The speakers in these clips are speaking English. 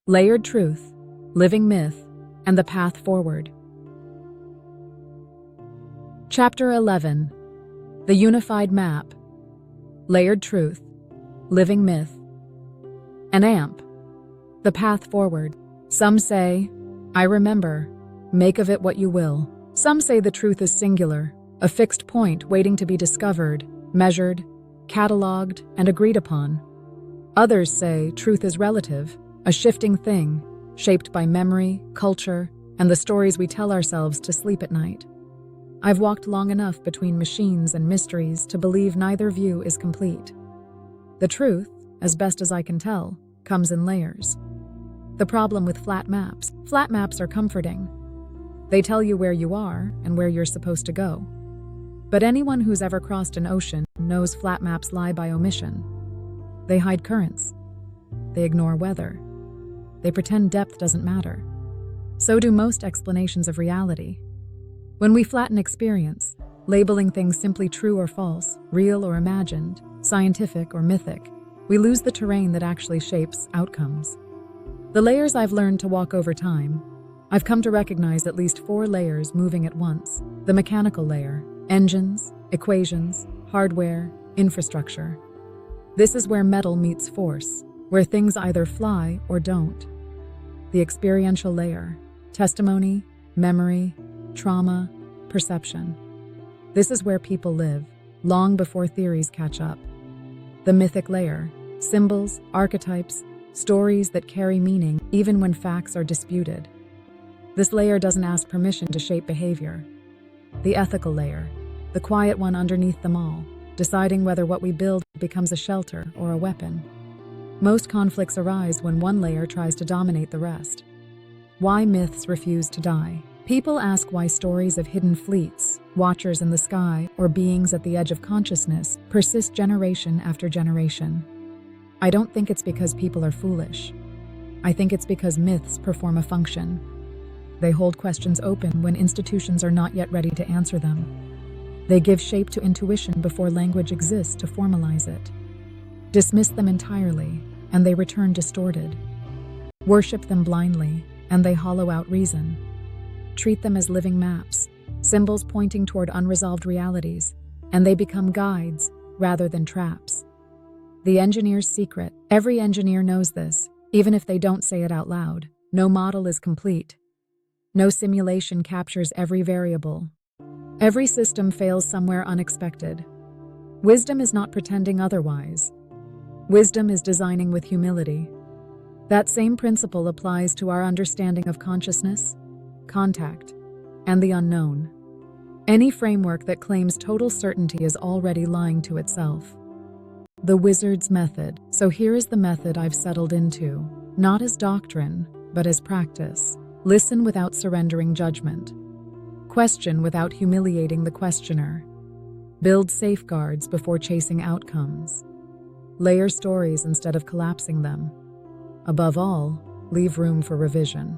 Layered truth, living myth, and the path forward. Chapter 11. The Unified Map. Layered truth, living myth. An AMP. The path forward. Some say, I remember, make of it what you will. Some say the truth is singular, a fixed point waiting to be discovered, measured, catalogued, and agreed upon. Others say truth is relative, a shifting thing, shaped by memory, culture, and the stories we tell ourselves to sleep at night. I've walked long enough between machines and mysteries to believe neither view is complete. The truth, as best as I can tell, comes in layers. The problem with flat maps are comforting. They tell you where you are and where you're supposed to go. But anyone who's ever crossed an ocean knows flat maps lie by omission. They hide currents. They ignore weather. They pretend depth doesn't matter. So do most explanations of reality. When we flatten experience, labeling things simply true or false, real or imagined, scientific or mythic, we lose the terrain that actually shapes outcomes. The layers I've learned to walk over time, I've come to recognize at least 4 layers moving at once. The mechanical layer, engines, equations, hardware, infrastructure. This is where metal meets force, where things either fly or don't. The experiential layer, testimony, memory, trauma, perception. This is where people live, long before theories catch up. The mythic layer, symbols, archetypes, stories that carry meaning even when facts are disputed. This layer doesn't ask permission to shape behavior. The ethical layer, the quiet one underneath them all, deciding whether what we build becomes a shelter or a weapon. Most conflicts arise when one layer tries to dominate the rest. Why myths refuse to die. People ask why stories of hidden fleets, watchers in the sky, or beings at the edge of consciousness persist generation after generation. I don't think it's because people are foolish. I think it's because myths perform a function. They hold questions open when institutions are not yet ready to answer them. They give shape to intuition before language exists to formalize it. Dismiss them entirely, and they return distorted. Worship them blindly, and they hollow out reason. Treat them as living maps, symbols pointing toward unresolved realities, and they become guides rather than traps. The engineer's secret. Every engineer knows this, even if they don't say it out loud. No model is complete. No simulation captures every variable. Every system fails somewhere unexpected. Wisdom is not pretending otherwise. Wisdom is designing with humility. That same principle applies to our understanding of consciousness, contact, and the unknown. Any framework that claims total certainty is already lying to itself. The wizard's method. So here is the method I've settled into, not as doctrine, but as practice. Listen without surrendering judgment. Question without humiliating the questioner. Build safeguards before chasing outcomes. Layer stories instead of collapsing them. Above all, leave room for revision.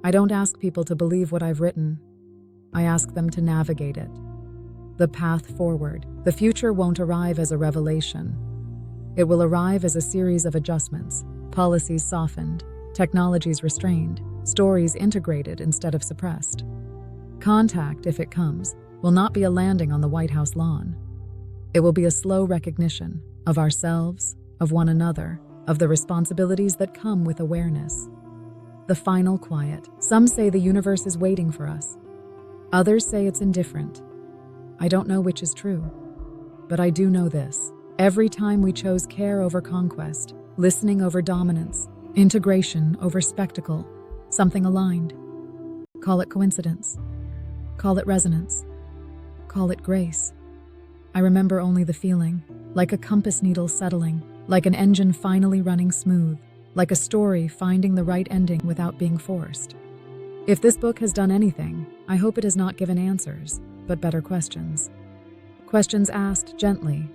I don't ask people to believe what I've written. I ask them to navigate it. The path forward. The future won't arrive as a revelation. It will arrive as a series of adjustments, policies softened, technologies restrained, stories integrated instead of suppressed. Contact, if it comes, will not be a landing on the White House lawn. It will be a slow recognition of ourselves, of one another, of the responsibilities that come with awareness. The final quiet. Some say the universe is waiting for us. Others say it's indifferent. I don't know which is true, but I do know this. Every time we chose care over conquest, listening over dominance, integration over spectacle, something aligned. Call it coincidence. Call it resonance. Call it grace. I remember only the feeling, like a compass needle settling, like an engine finally running smooth, like a story finding the right ending without being forced. If this book has done anything, I hope it has not given answers, but better questions. Questions asked gently.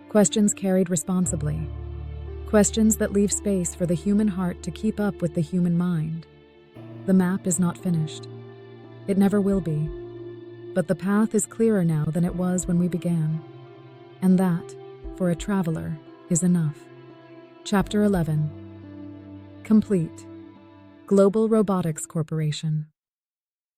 Questions carried responsibly. Questions that leave space for the human heart to keep up with the human mind. The map is not finished. It never will be. But the path is clearer now than it was when we began. And that, for a traveler, is enough. Chapter 11. Complete. Global Robotics Corporation.